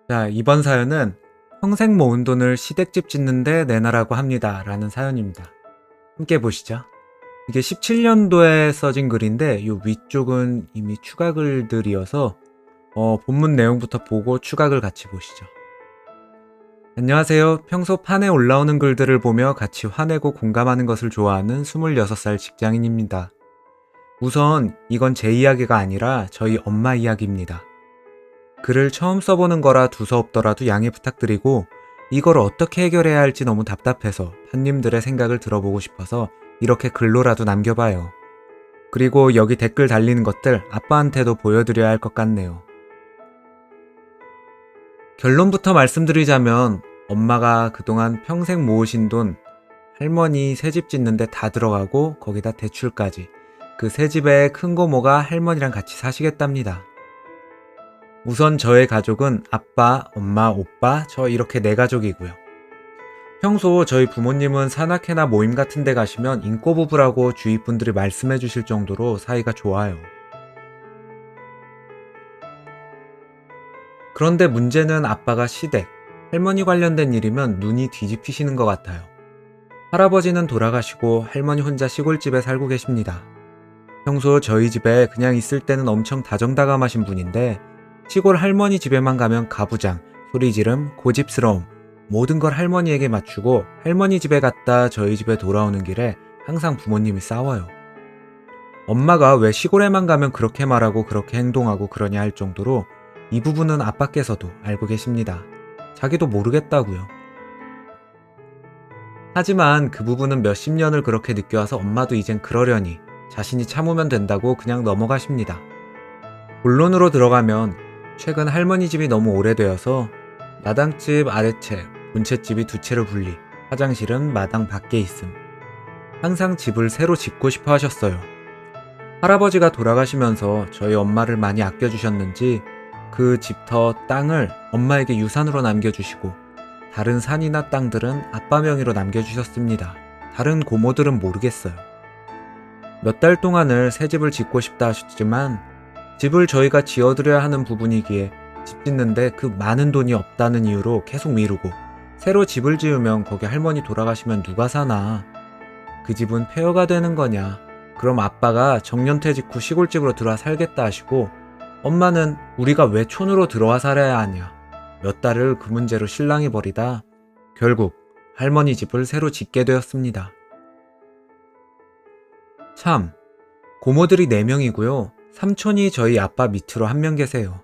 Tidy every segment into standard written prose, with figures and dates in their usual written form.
자, 이번 사연은 평생 모은 돈을 시댁집 짓는데 내놔라고 합니다. 라는 사연입니다. 함께 보시죠. 이게 17년도에 써진 글인데 이 위쪽은 이미 추가 글들이어서 본문 내용부터 보고 추가글 같이 보시죠. 안녕하세요. 평소 판에 올라오는 글들을 보며 같이 화내고 공감하는 것을 좋아하는 26살 직장인입니다. 우선 이건 제 이야기가 아니라 저희 엄마 이야기입니다. 글을 처음 써보는 거라 두서없더라도 양해 부탁드리고 이걸 어떻게 해결해야 할지 너무 답답해서 판님들의 생각을 들어보고 싶어서 이렇게 글로라도 남겨봐요. 그리고 여기 댓글 달리는 것들 아빠한테도 보여드려야 할 것 같네요. 결론부터 말씀드리자면 엄마가 그동안 평생 모으신 돈 할머니 새집 짓는데 다 들어가고 거기다 대출까지 그 새 집의 큰 고모가 할머니랑 같이 사시겠답니다. 우선 저의 가족은 아빠, 엄마, 오빠, 저 이렇게 4가족이고요. 평소 저희 부모님은 산악회나 모임 같은 데 가시면 인꼬부부라고 주위 분들이 말씀해 주실 정도로 사이가 좋아요. 그런데 문제는 아빠가 시댁, 할머니 관련된 일이면 눈이 뒤집히시는 것 같아요. 할아버지는 돌아가시고 할머니 혼자 시골집에 살고 계십니다. 평소 저희 집에 그냥 있을 때는 엄청 다정다감하신 분인데 시골 할머니 집에만 가면 가부장, 소리지름, 고집스러움 모든 걸 할머니에게 맞추고 할머니 집에 갔다 저희 집에 돌아오는 길에 항상 부모님이 싸워요. 엄마가 왜 시골에만 가면 그렇게 말하고 그렇게 행동하고 그러냐 할 정도로 이 부분은 아빠께서도 알고 계십니다. 자기도 모르겠다고요. 하지만 그 부분은 몇십 년을 그렇게 느껴와서 엄마도 이젠 그러려니 자신이 참으면 된다고 그냥 넘어가십니다. 본론으로 들어가면 최근 할머니 집이 너무 오래되어서 마당집 아래채, 본채집이 2채로 분리, 화장실은 마당 밖에 있음. 항상 집을 새로 짓고 싶어 하셨어요. 할아버지가 돌아가시면서 저희 엄마를 많이 아껴주셨는지 그 집터 땅을 엄마에게 유산으로 남겨주시고 다른 산이나 땅들은 아빠 명의로 남겨주셨습니다. 다른 고모들은 모르겠어요. 몇 달 동안을 새 집을 짓고 싶다 하셨지만 집을 저희가 지어드려야 하는 부분이기에 집 짓는데 그 많은 돈이 없다는 이유로 계속 미루고 새로 집을 지으면 거기 할머니 돌아가시면 누가 사나? 그 집은 폐허가 되는 거냐? 그럼 아빠가 정년퇴직 후 시골집으로 들어와 살겠다 하시고 엄마는 우리가 왜 촌으로 들어와 살아야 하냐? 몇 달을 그 문제로 실랑이 벌이다 결국 할머니 집을 새로 짓게 되었습니다. 참, 고모들이 4명이고요. 삼촌이 저희 아빠 밑으로 1명 계세요.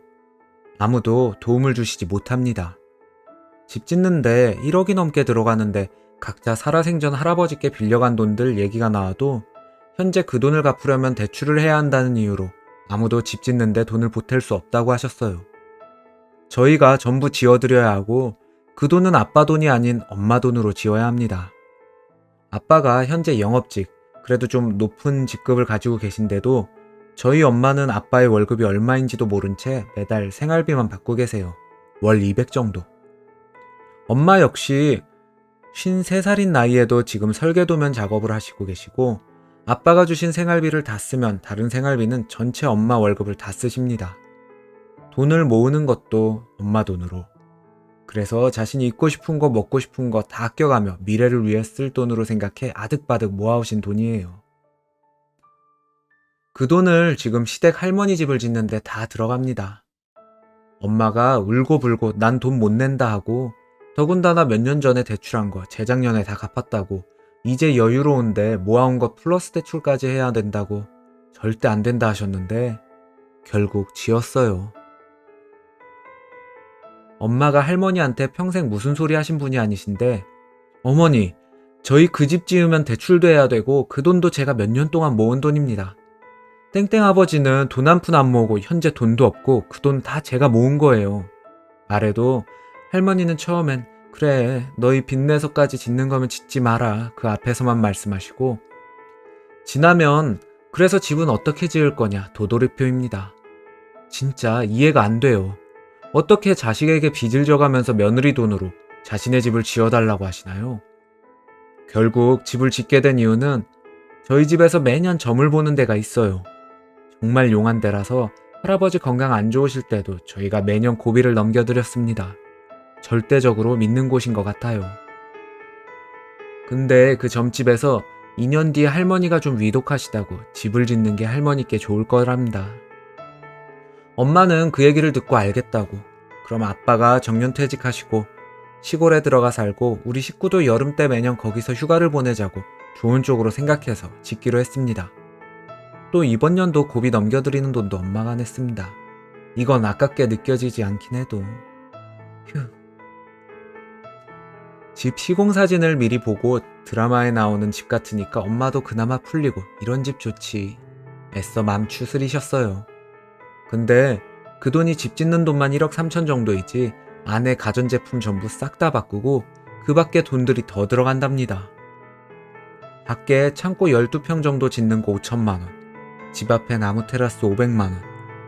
아무도 도움을 주시지 못합니다. 집 짓는데 1억이 넘게 들어가는데 각자 살아생전 할아버지께 빌려간 돈들 얘기가 나와도 현재 그 돈을 갚으려면 대출을 해야 한다는 이유로 아무도 집 짓는데 돈을 보탤 수 없다고 하셨어요. 저희가 전부 지어드려야 하고 그 돈은 아빠 돈이 아닌 엄마 돈으로 지어야 합니다. 아빠가 현재 영업직, 그래도 좀 높은 직급을 가지고 계신데도 저희 엄마는 아빠의 월급이 얼마인지도 모른 채 매달 생활비만 받고 계세요. 월 200 정도. 엄마 역시 53살인 나이에도 지금 설계도면 작업을 하시고 계시고 아빠가 주신 생활비를 다 쓰면 다른 생활비는 전체 엄마 월급을 다 쓰십니다. 돈을 모으는 것도 엄마 돈으로. 그래서 자신이 입고 싶은 거 먹고 싶은 거 다 아껴가며 미래를 위해 쓸 돈으로 생각해 아득바득 모아오신 돈이에요. 그 돈을 지금 시댁 할머니 집을 짓는데 다 들어갑니다. 엄마가 울고불고 난 돈 못 낸다 하고 더군다나 몇 년 전에 대출한 거 재작년에 다 갚았다고 이제 여유로운데 모아온 거 플러스 대출까지 해야 된다고 절대 안 된다 하셨는데 결국 지었어요. 엄마가 할머니한테 평생 무슨 소리 하신 분이 아니신데 어머니, 저희 그 집 지으면 대출도 해야 되고 그 돈도 제가 몇 년 동안 모은 돈입니다. 땡땡 아버지는 돈 한 푼 안 모으고 현재 돈도 없고 그 돈 다 제가 모은 거예요. 말해도 할머니는 처음엔 그래 너희 빚내서까지 짓는 거면 짓지 마라 그 앞에서만 말씀하시고 지나면 그래서 집은 어떻게 지을 거냐 도돌이표입니다. 진짜 이해가 안 돼요. 어떻게 자식에게 빚을 져가면서 며느리 돈으로 자신의 집을 지어달라고 하시나요? 결국 집을 짓게 된 이유는 저희 집에서 매년 점을 보는 데가 있어요. 정말 용한 데라서 할아버지 건강 안 좋으실 때도 저희가 매년 고비를 넘겨드렸습니다. 절대적으로 믿는 곳인 것 같아요. 근데 그 점집에서 2년 뒤에 할머니가 좀 위독하시다고 집을 짓는 게 할머니께 좋을 거랍니다. 엄마는 그 얘기를 듣고 알겠다고. 그럼 아빠가 정년퇴직하시고 시골에 들어가 살고 우리 식구도 여름 때 매년 거기서 휴가를 보내자고 좋은 쪽으로 생각해서 짓기로 했습니다. 또 이번 년도 고비 넘겨드리는 돈도 엄마가 냈습니다. 이건 아깝게 느껴지지 않긴 해도. 휴. 집 시공 사진을 미리 보고 드라마에 나오는 집 같으니까 엄마도 그나마 풀리고 이런 집 좋지. 애써 맘 추스리셨어요. 근데 그 돈이 집 짓는 돈만 1억 3천 정도이지 안에 가전제품 전부 싹 다 바꾸고 그 밖에 돈들이 더 들어간답니다. 밖에 창고 12평 정도 짓는 거 5천만 원, 집 앞에 나무 테라스 500만 원.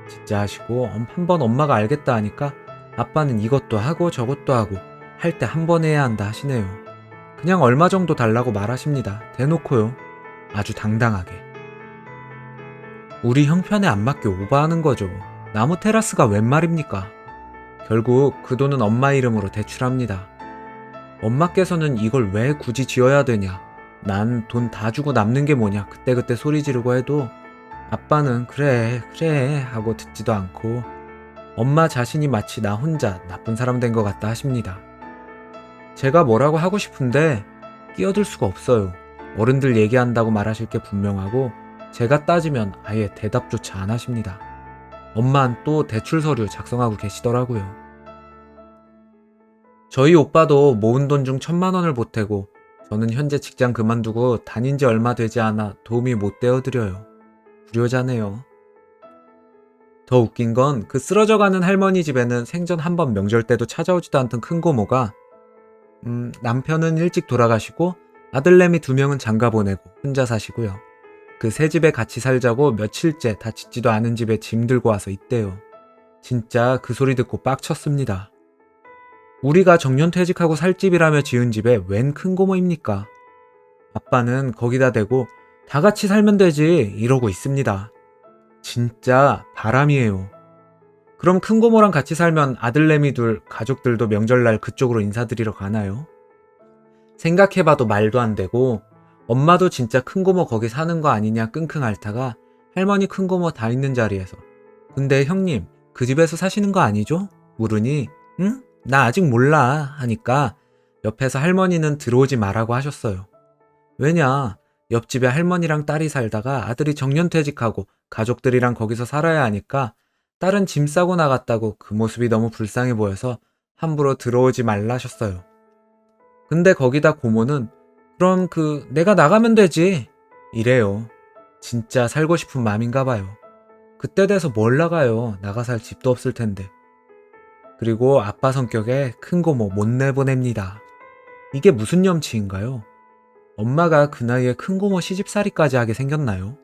진짜 하시고 한번 엄마가 알겠다 하니까 아빠는 이것도 하고 저것도 하고 할 때 한 번 해야 한다 하시네요. 그냥 얼마 정도 달라고 말하십니다. 대놓고요. 아주 당당하게. 우리 형편에 안 맞게 오버하는 거죠. 나무 테라스가 웬 말입니까? 결국 그 돈은 엄마 이름으로 대출합니다. 엄마께서는 이걸 왜 굳이 지어야 되냐, 난 돈 다 주고 남는 게 뭐냐 그때그때 소리 지르고 해도 아빠는 그래 하고 듣지도 않고 엄마 자신이 마치 나 혼자 나쁜 사람 된 것 같다 하십니다. 제가 뭐라고 하고 싶은데 끼어들 수가 없어요. 어른들 얘기한다고 말하실 게 분명하고 제가 따지면 아예 대답조차 안 하십니다. 엄마는 또 대출 서류 작성하고 계시더라고요. 저희 오빠도 모은 돈 중 1,000만 원을 보태고 저는 현재 직장 그만두고 다닌 지 얼마 되지 않아 도움이 못 되어드려요. 불효자네요. 더 웃긴 건 그 쓰러져가는 할머니 집에는 생전 한 번 명절 때도 찾아오지도 않던 큰 고모가 남편은 일찍 돌아가시고 아들내미 2명은 장가 보내고 혼자 사시고요. 그 새 집에 같이 살자고 며칠째 다 짓지도 않은 집에 짐 들고 와서 있대요. 진짜 그 소리 듣고 빡쳤습니다. 우리가 정년퇴직하고 살 집이라며 지은 집에 웬 큰 고모입니까? 아빠는 거기다 대고 다 같이 살면 되지 이러고 있습니다. 진짜 바람이에요. 그럼 큰 고모랑 같이 살면 아들내미 둘 가족들도 명절날 그쪽으로 인사드리러 가나요? 생각해봐도 말도 안 되고 엄마도 진짜 큰 고모 거기 사는 거 아니냐 끙끙 앓다가 할머니 큰 고모 다 있는 자리에서 근데 형님 그 집에서 사시는 거 아니죠? 물으니 응? 나 아직 몰라 하니까 옆에서 할머니는 들어오지 말라고 하셨어요. 왜냐? 옆집에 할머니랑 딸이 살다가 아들이 정년퇴직하고 가족들이랑 거기서 살아야 하니까 딸은 짐 싸고 나갔다고 그 모습이 너무 불쌍해 보여서 함부로 들어오지 말라 하셨어요. 근데 거기다 고모는 그럼 내가 나가면 되지 이래요. 진짜 살고 싶은 맘인가 봐요. 그때 돼서 뭘 나가요. 나가 살 집도 없을 텐데. 그리고 아빠 성격에 큰 고모 못 내보냅니다. 이게 무슨 염치인가요? 엄마가 그 나이에 큰 고모 시집살이까지 하게 생겼나요?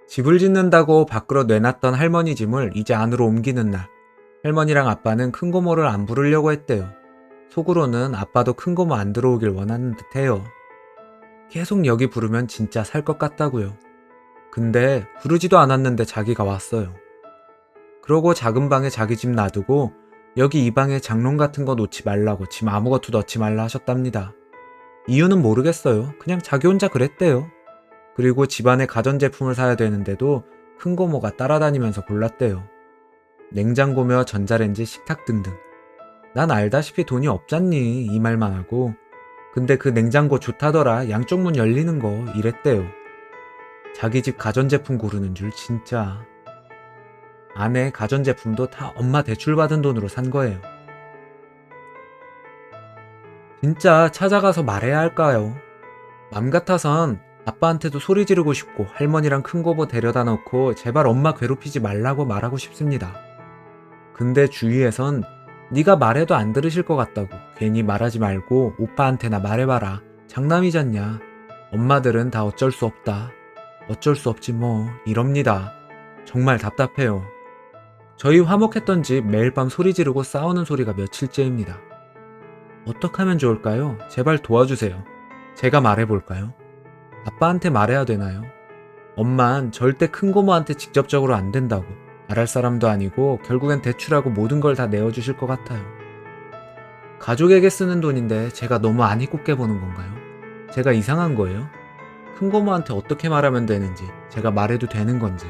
집을 짓는다고 밖으로 내놨던 할머니 짐을 이제 안으로 옮기는 날 할머니랑 아빠는 큰 고모를 안 부르려고 했대요. 속으로는 아빠도 큰 고모 안 들어오길 원하는 듯해요. 계속 여기 부르면 진짜 살 것 같다고요. 근데 부르지도 않았는데 자기가 왔어요. 그러고 작은 방에 자기 집 놔두고 여기 이 방에 장롱 같은 거 놓지 말라고 짐 아무것도 넣지 말라 하셨답니다. 이유는 모르겠어요. 그냥 자기 혼자 그랬대요. 그리고 집안에 가전제품을 사야 되는데도 큰 고모가 따라다니면서 골랐대요. 냉장고며 전자레인지, 식탁 등등. 난 알다시피 돈이 없잖니 이 말만 하고 근데 그 냉장고 좋다더라 양쪽 문 열리는 거 이랬대요. 자기 집 가전제품 고르는 줄 진짜. 아내 가전제품도 다 엄마 대출받은 돈으로 산 거예요. 진짜 찾아가서 말해야 할까요? 맘 같아선 아빠한테도 소리 지르고 싶고 할머니랑 큰 고모 데려다 놓고 제발 엄마 괴롭히지 말라고 말하고 싶습니다. 근데 주위에선 네가 말해도 안 들으실 것 같다고 괜히 말하지 말고 오빠한테나 말해봐라. 장남이잖냐. 엄마들은 다 어쩔 수 없다. 어쩔 수 없지 뭐 이럽니다. 정말 답답해요. 저희 화목했던 집 매일 밤 소리 지르고 싸우는 소리가 며칠째입니다. 어떻게 하면 좋을까요? 제발 도와주세요. 제가 말해볼까요? 아빠한테 말해야 되나요? 엄만 절대 큰 고모한테 직접적으로 안 된다고 말할 사람도 아니고 결국엔 대출하고 모든 걸 다 내어주실 것 같아요. 가족에게 쓰는 돈인데 제가 너무 안 이롭게 보는 건가요? 제가 이상한 거예요? 큰 고모한테 어떻게 말하면 되는지, 제가 말해도 되는 건지,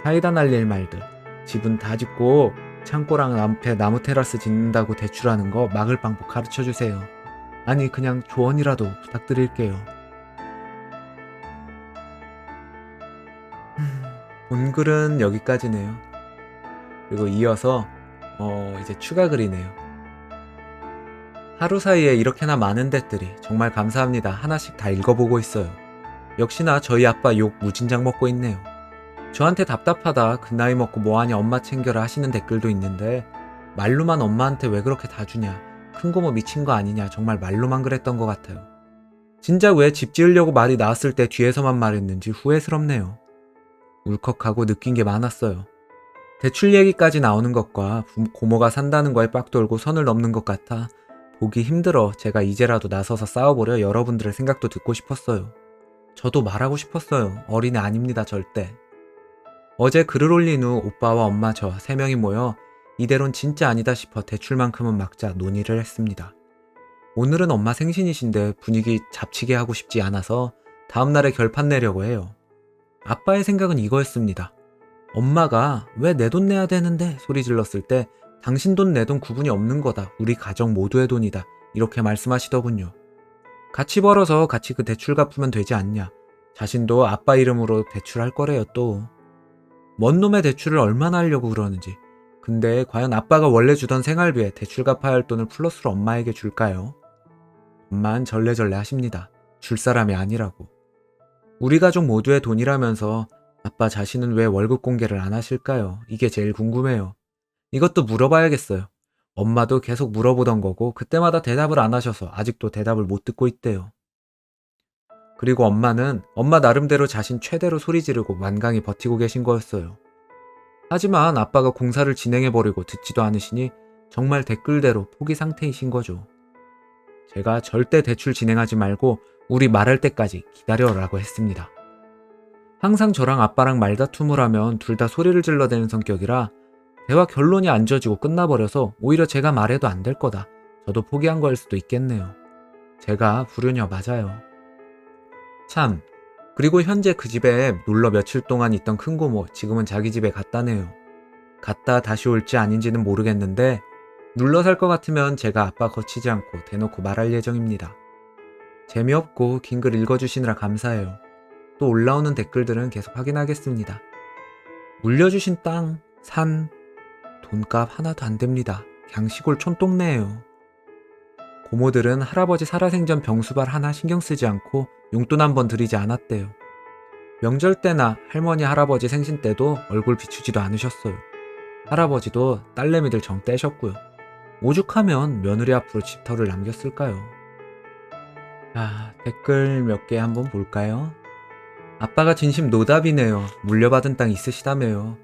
사이다 날릴 말들, 집은 다 짓고 창고랑 앞에 나무 테라스 짓는다고 대출하는 거 막을 방법 가르쳐 주세요. 아니 그냥 조언이라도 부탁드릴게요. 본글은 여기까지네요. 그리고 이어서 이제 추가 글이네요. 하루 사이에 이렇게나 많은 댓글이 정말 감사합니다. 하나씩 다 읽어보고 있어요. 역시나 저희 아빠 욕 무진장 먹고 있네요. 저한테 답답하다, 그 나이 먹고 뭐하냐 엄마 챙겨라 하시는 댓글도 있는데 말로만 엄마한테 왜 그렇게 다 주냐, 큰고모 미친 거 아니냐, 정말 말로만 그랬던 것 같아요. 진작 왜 집 지으려고 말이 나왔을 때 뒤에서만 말했는지 후회스럽네요. 울컥하고 느낀 게 많았어요. 대출 얘기까지 나오는 것과 고모가 산다는 거에 빡 돌고 선을 넘는 것 같아 보기 힘들어 제가 이제라도 나서서 싸워보려 여러분들의 생각도 듣고 싶었어요. 저도 말하고 싶었어요. 어린애 아닙니다, 절대. 어제 글을 올린 후 오빠와 엄마 저 3명이 모여 이대로는 진짜 아니다 싶어 대출만큼은 막자 논의를 했습니다. 오늘은 엄마 생신이신데 분위기 잡치게 하고 싶지 않아서 다음날에 결판 내려고 해요. 아빠의 생각은 이거였습니다. 엄마가 왜 내 돈 내야 되는데 소리 질렀을 때 당신 돈 내 돈 구분이 없는 거다. 우리 가정 모두의 돈이다. 이렇게 말씀하시더군요. 같이 벌어서 같이 그 대출 갚으면 되지 않냐. 자신도 아빠 이름으로 대출할 거래요 또. 뭔 놈의 대출을 얼마나 하려고 그러는지. 근데 과연 아빠가 원래 주던 생활비에 대출 갚아야 할 돈을 플러스로 엄마에게 줄까요? 엄마는 절레절레 하십니다. 줄 사람이 아니라고. 우리 가족 모두의 돈이라면서 아빠 자신은 왜 월급 공개를 안 하실까요? 이게 제일 궁금해요. 이것도 물어봐야겠어요. 엄마도 계속 물어보던 거고 그때마다 대답을 안 하셔서 아직도 대답을 못 듣고 있대요. 그리고 엄마는 엄마 나름대로 자신 최대로 소리 지르고 완강히 버티고 계신 거였어요. 하지만 아빠가 공사를 진행해버리고 듣지도 않으시니 정말 댓글대로 포기 상태이신 거죠. 제가 절대 대출 진행하지 말고 우리 말할 때까지 기다려라고 했습니다. 항상 저랑 아빠랑 말다툼을 하면 둘 다 소리를 질러대는 성격이라 대화 결론이 안 져지고 끝나버려서 오히려 제가 말해도 안 될 거다. 저도 포기한 거일 수도 있겠네요. 제가 불효녀 맞아요. 참, 그리고 현재 그 집에 놀러 며칠 동안 있던 큰고모 지금은 자기 집에 갔다네요. 갔다 다시 올지 아닌지는 모르겠는데 눌러 살 것 같으면 제가 아빠 거치지 않고 대놓고 말할 예정입니다. 재미없고 긴 글 읽어주시느라 감사해요. 또 올라오는 댓글들은 계속 확인하겠습니다. 물려주신 땅, 산, 돈값 하나도 안 됩니다. 그냥 시골 촌동네예요. 고모들은 할아버지 살아생전 병수발 하나 신경 쓰지 않고 용돈 한 번 드리지 않았대요. 명절 때나 할머니 할아버지 생신 때도 얼굴 비추지도 않으셨어요. 할아버지도 딸내미들 정 떼셨고요. 오죽하면 며느리 앞으로 집터를 남겼을까요? 자, 댓글 몇 개 한번 볼까요? 아빠가 진심 노답이네요. 물려받은 땅 있으시다며요.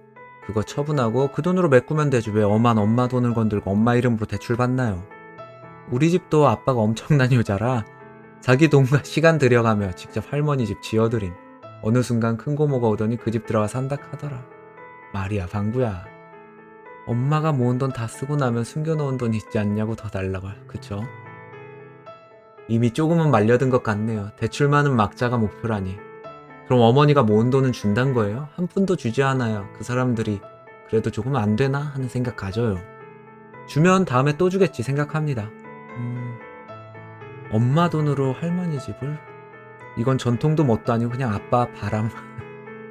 그거 처분하고 그 돈으로 메꾸면 되지 왜 엄한 엄마 돈을 건들고 엄마 이름으로 대출받나요? 우리 집도 아빠가 엄청난 효자라 자기 돈과 시간 들여가며 직접 할머니 집 지어드림. 어느 순간 큰고모가 오더니 그 집 들어가 산다 하더라. 말이야 방구야. 엄마가 모은 돈 다 쓰고 나면 숨겨놓은 돈 있지 않냐고 더 달라고. 그쵸? 이미 조금은 말려든 것 같네요. 대출만은 막자가 목표라니. 그럼 어머니가 모은 돈은 준단 거예요? 한 푼도 주지 않아요. 그 사람들이 그래도 조금 안 되나 하는 생각 가져요. 주면 다음에 또 주겠지 생각합니다. 엄마 돈으로 할머니 집을? 이건 전통도 뭣도 아니고 그냥 아빠 바람.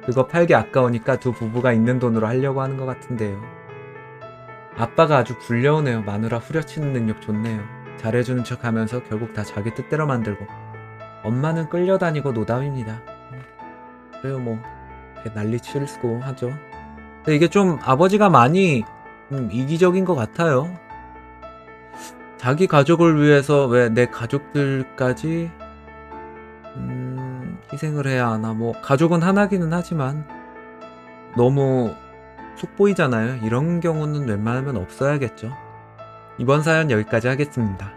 그거 팔기 아까우니까 두 부부가 있는 돈으로 하려고 하는 것 같은데요. 아빠가 아주 굴려오네요. 마누라 후려치는 능력 좋네요. 잘해주는 척 하면서 결국 다 자기 뜻대로 만들고. 엄마는 끌려다니고 노답입니다. 그래요 뭐 난리 치고 하죠. 근데 이게 좀 아버지가 많이 이기적인 것 같아요. 자기 가족을 위해서 왜 내 가족들까지 희생을 해야 하나. 뭐 가족은 하나기는 하지만 너무 속보이잖아요. 이런 경우는 웬만하면 없어야겠죠. 이번 사연 여기까지 하겠습니다.